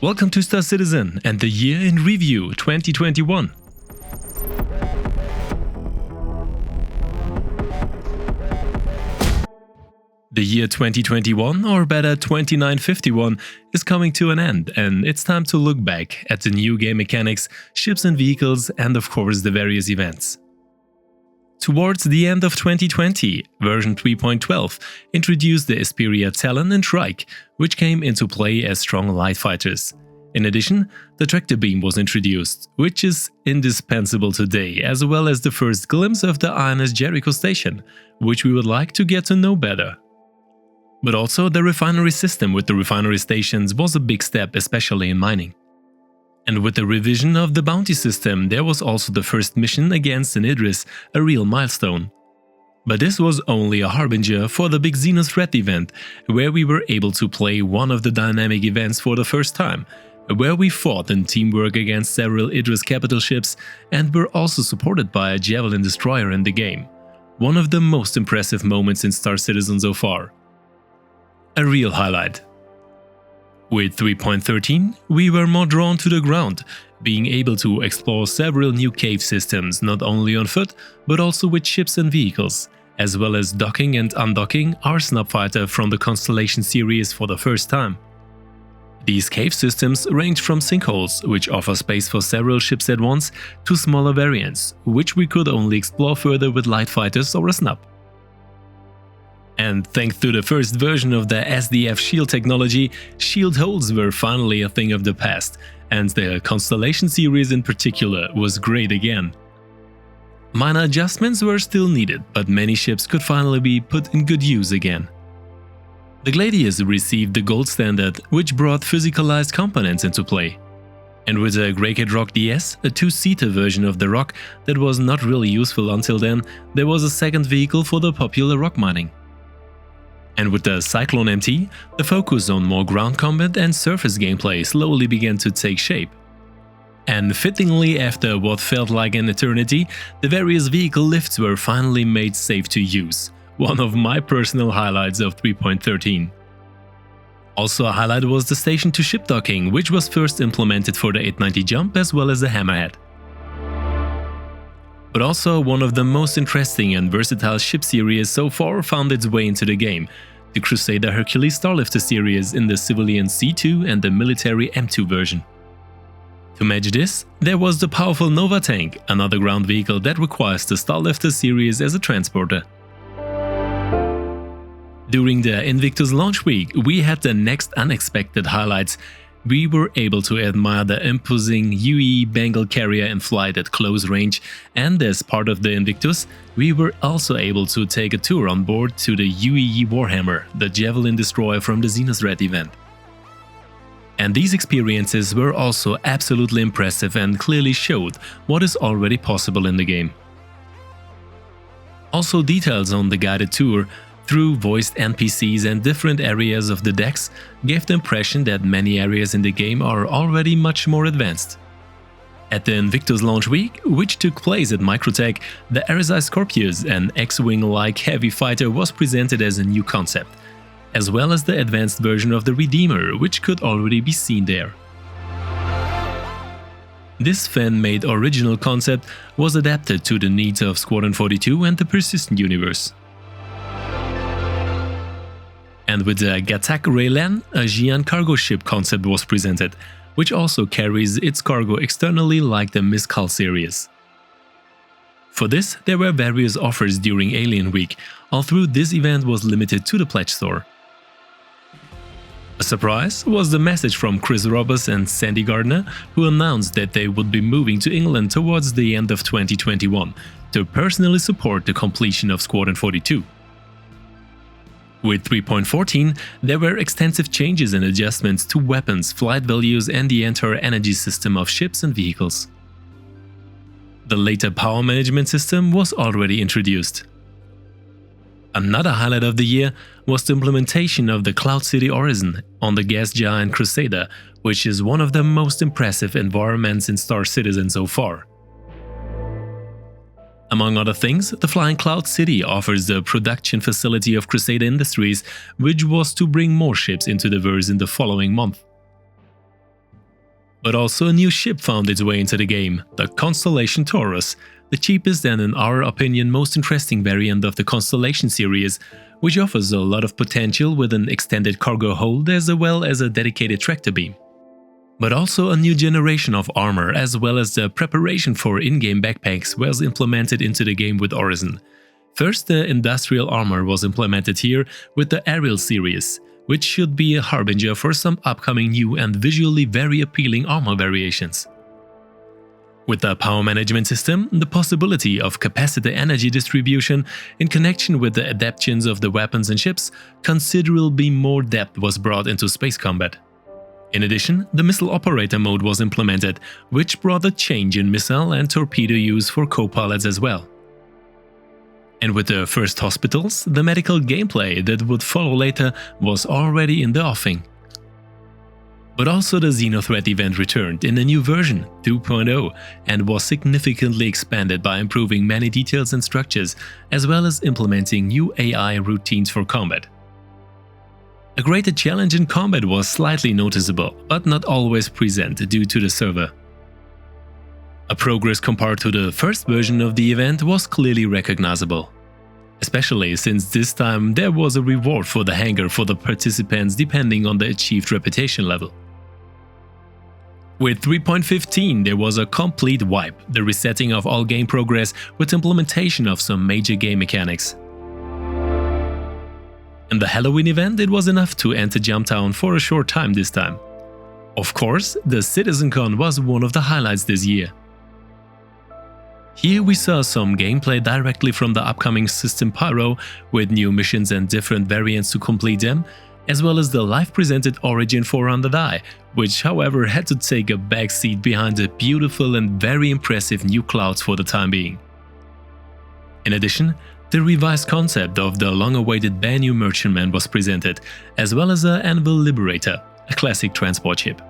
Welcome to Star Citizen and the Year in Review 2021. The year 2021, or better 2951, is coming to an end, and it's time to look back at the new game mechanics, ships and vehicles, and of course the various events. Towards the end of 2020, version 3.12 introduced the Esperia Talon and Shrike, which came into play as strong light fighters. In addition, the tractor beam was introduced, which is indispensable today, as well as the first glimpse of the INS Jericho station, which we would like to get to know better. But also the refinery system with the refinery stations was a big step, especially in mining. And with the revision of the bounty system, there was also the first mission against an Idris, a real milestone. But this was only a harbinger for the big Xenos Threat event, where we were able to play one of the dynamic events for the first time, where we fought in teamwork against several Idris capital ships and were also supported by a Javelin destroyer in the game. One of the most impressive moments in Star Citizen so far. A real highlight. With 3.13, we were more drawn to the ground, being able to explore several new cave systems not only on foot, but also with ships and vehicles, as well as docking and undocking our snub fighter from the Constellation series for the first time. These cave systems range from sinkholes, which offer space for several ships at once, to smaller variants, which we could only explore further with light fighters or a snub. And thanks to the first version of the SDF shield technology, shield holes were finally a thing of the past, and the Constellation series in particular was great again. Minor adjustments were still needed, but many ships could finally be put in good use again. The Gladius received the gold standard, which brought physicalized components into play. And with the Greycat Rock DS, a two-seater version of the Rock that was not really useful until then, there was a second vehicle for the popular rock mining. And with the Cyclone MT, the focus on more ground combat and surface gameplay slowly began to take shape. And fittingly, after what felt like an eternity, the various vehicle lifts were finally made safe to use, one of my personal highlights of 3.13. Also a highlight was the station-to-ship docking, which was first implemented for the 890 Jump as well as the Hammerhead. But also one of the most interesting and versatile ship series so far found its way into the game, the Crusader Hercules Starlifter series in the civilian C2 and the military M2 version. To match this, there was the powerful Nova tank, another ground vehicle that requires the Starlifter series as a transporter. During the Invictus launch week, we had the next unexpected highlights. We were able to admire the imposing UE Bengal carrier in flight at close range, and as part of the Invictus, we were also able to take a tour on board to the UE Warhammer, the Javelin destroyer from the Xenos Threat event. And these experiences were also absolutely impressive and clearly showed what is already possible in the game. Also, details on the guided tour through voiced NPCs and different areas of the decks gave the impression that many areas in the game are already much more advanced. At the Invictus launch week, which took place at Microtech, the RSI Scorpius, an X-Wing-like heavy fighter, was presented as a new concept, as well as the advanced version of the Redeemer, which could already be seen there. This fan-made original concept was adapted to the needs of Squadron 42 and the Persistent universe. And with the Gatak Raylan, a Xi'an cargo ship concept was presented, which also carries its cargo externally like the Mizkal series. For this, there were various offers during Alien Week, although this event was limited to the Pledge Store. A surprise was the message from Chris Roberts and Sandy Gardner, who announced that they would be moving to England towards the end of 2021 to personally support the completion of Squadron 42. With 3.14, there were extensive changes and adjustments to weapons, flight values and the entire energy system of ships and vehicles. The later power management system was already introduced. Another highlight of the year was the implementation of the Cloud City Orison on the gas giant Crusader, which is one of the most impressive environments in Star Citizen so far. Among other things, the Flying Cloud City offers the production facility of Crusader Industries, which was to bring more ships into the verse in the following month. But also a new ship found its way into the game, the Constellation Taurus, the cheapest and in our opinion most interesting variant of the Constellation series, which offers a lot of potential with an extended cargo hold as well as a dedicated tractor beam. But also a new generation of armor as well as the preparation for in-game backpacks was implemented into the game with Orison. First, the industrial armor was implemented here with the Aerial series, which should be a harbinger for some upcoming new and visually very appealing armor variations. With the power management system, the possibility of capacitor energy distribution in connection with the adaptations of the weapons and ships, considerably more depth was brought into space combat. In addition, the missile operator mode was implemented, which brought a change in missile and torpedo use for co-pilots as well. And with the first hospitals, the medical gameplay that would follow later was already in the offing. But also the Xenothreat event returned in a new version, 2.0, and was significantly expanded by improving many details and structures, as well as implementing new AI routines for combat. A greater challenge in combat was slightly noticeable, but not always present due to the server. A progress compared to the first version of the event was clearly recognizable. Especially since this time there was a reward for the hangar for the participants depending on the achieved reputation level. With 3.15 there was a complete wipe, the resetting of all game progress with implementation of some major game mechanics. In the Halloween event it was enough to enter Jumptown for a short time this time. Of course, the CitizenCon was one of the highlights this year. Here we saw some gameplay directly from the upcoming system Pyro, with new missions and different variants to complete them, as well as the live presented Origin 400i, which however had to take a backseat behind the beautiful and very impressive new clouds for the time being. In addition, the revised concept of the long-awaited Banu Merchantman was presented, as well as the Anvil Liberator, a classic transport ship.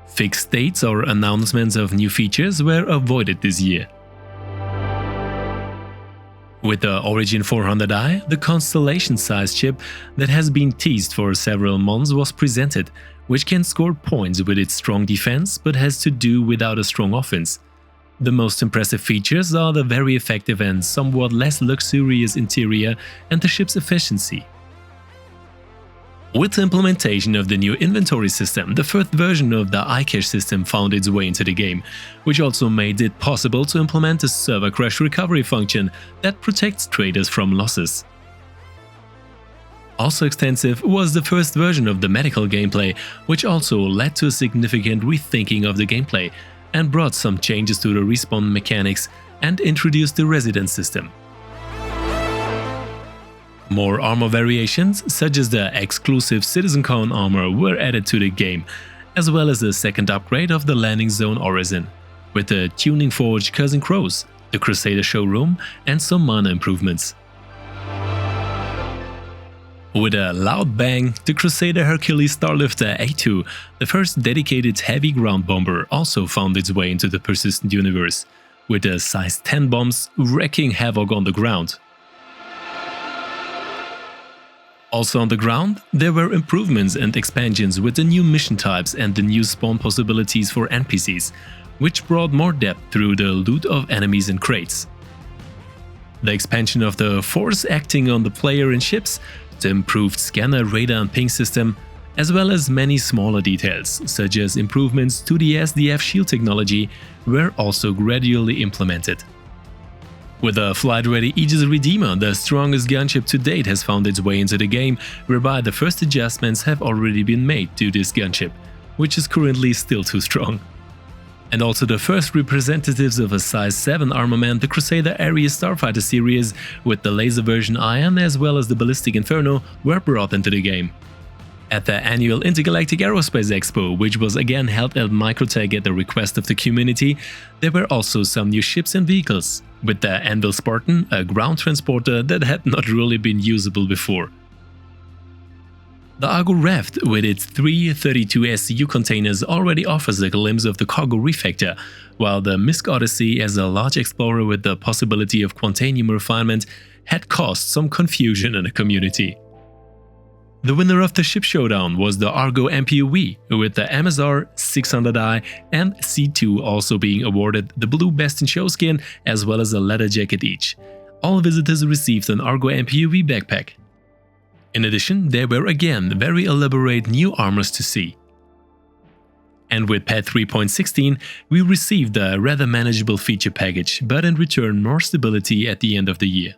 Fixed dates or announcements of new features were avoided this year. With the Origin 400i, the Constellation-sized ship that has been teased for several months was presented, which can score points with its strong defense but has to do without a strong offense. The most impressive features are the very effective and somewhat less luxurious interior and the ship's efficiency. With the implementation of the new inventory system, the first version of the iCache system found its way into the game, which also made it possible to implement a server crash recovery function that protects traders from losses. Also extensive was the first version of the medical gameplay, which also led to a significant rethinking of the gameplay and brought some changes to the respawn mechanics and introduced the residence system. More armor variations, such as the exclusive CitizenCon armor, were added to the game, as well as the second upgrade of the landing zone Orison, with the tuning forge Cousin Crows, the Crusader showroom and some mana improvements. With a loud bang, the Crusader Hercules Starlifter A2, the first dedicated heavy ground bomber, also found its way into the persistent universe, with the size 10 bombs wreaking havoc on the ground. Also on the ground, there were improvements and expansions with the new mission types and the new spawn possibilities for NPCs, which brought more depth through the loot of enemies and crates. The expansion of the force acting on the player and ships, the improved scanner, radar and ping system, as well as many smaller details, such as improvements to the SDF shield technology, were also gradually implemented. With a flight-ready Aegis Redeemer, the strongest gunship to date has found its way into the game, whereby the first adjustments have already been made to this gunship, which is currently still too strong. And also the first representatives of a size 7 armament, the Crusader Ares Starfighter series, with the laser version Iron as well as the Ballistic Inferno, were brought into the game. At the annual Intergalactic Aerospace Expo, which was again held at Microtech at the request of the community, there were also some new ships and vehicles, with the Anvil Spartan, a ground transporter that had not really been usable before. The Argo Raft, with its 3 32 SCU containers, already offers a glimpse of the cargo refactor, while the Misk Odyssey, as a large explorer with the possibility of quantanium refinement, had caused some confusion in the community. The winner of the ship showdown was the Argo MPUV, with the MSR 600i and C2 also being awarded the blue Best in Show skin as well as a leather jacket each. All visitors received an Argo MPUV backpack. In addition, there were again very elaborate new armors to see. And with patch 3.16, we received a rather manageable feature package, but in return more stability at the end of the year.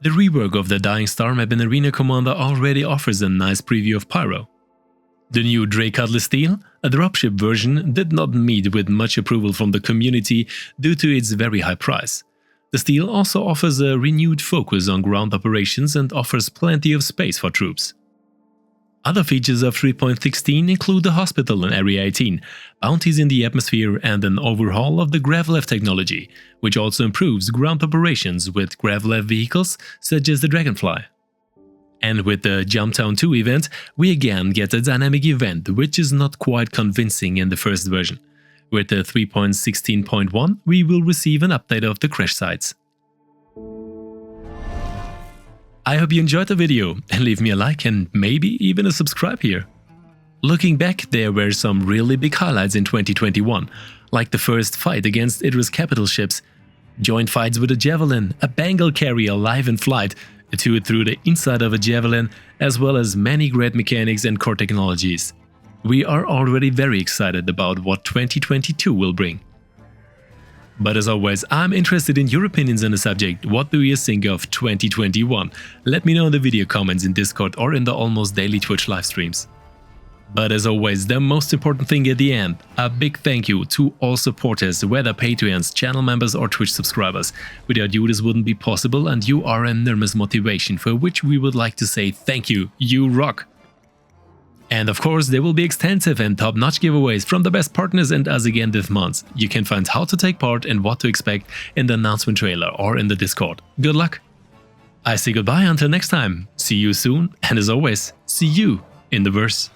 The rework of the Dying Star map in Arena Commander already offers a nice preview of Pyro. The new Drake Cutlass Steel, a dropship version, did not meet with much approval from the community due to its very high price. The Steel also offers a renewed focus on ground operations and offers plenty of space for troops. Other features of 3.16 include the hospital in Area 18, bounties in the atmosphere and an overhaul of the Grav-lev technology, which also improves ground operations with Grav-lev vehicles such as the Dragonfly. And with the Jumptown 2 event, we again get a dynamic event which is not quite convincing in the first version. With the 3.16.1, we will receive an update of the crash sites. I hope you enjoyed the video and leave me a like and maybe even a subscribe here. Looking back, there were some really big highlights in 2021, like the first fight against Idris capital ships, joint fights with a Javelin, a Bengal carrier live in flight, a tour through the inside of a Javelin, as well as many great mechanics and core technologies. We are already very excited about what 2022 will bring. But as always, I'm interested in your opinions on the subject. What do you think of 2021? Let me know in the video comments in Discord or in the almost daily Twitch live streams. But as always, the most important thing at the end, a big thank you to all supporters, whether Patreons, channel members or Twitch subscribers. Without you this wouldn't be possible and you are an enormous motivation for which we would like to say thank you, you rock! And of course, there will be extensive and top-notch giveaways from the best partners and us again this month. You can find how to take part and what to expect in the announcement trailer or in the Discord. Good luck! I say goodbye until next time, see you soon, and as always, see you in the verse.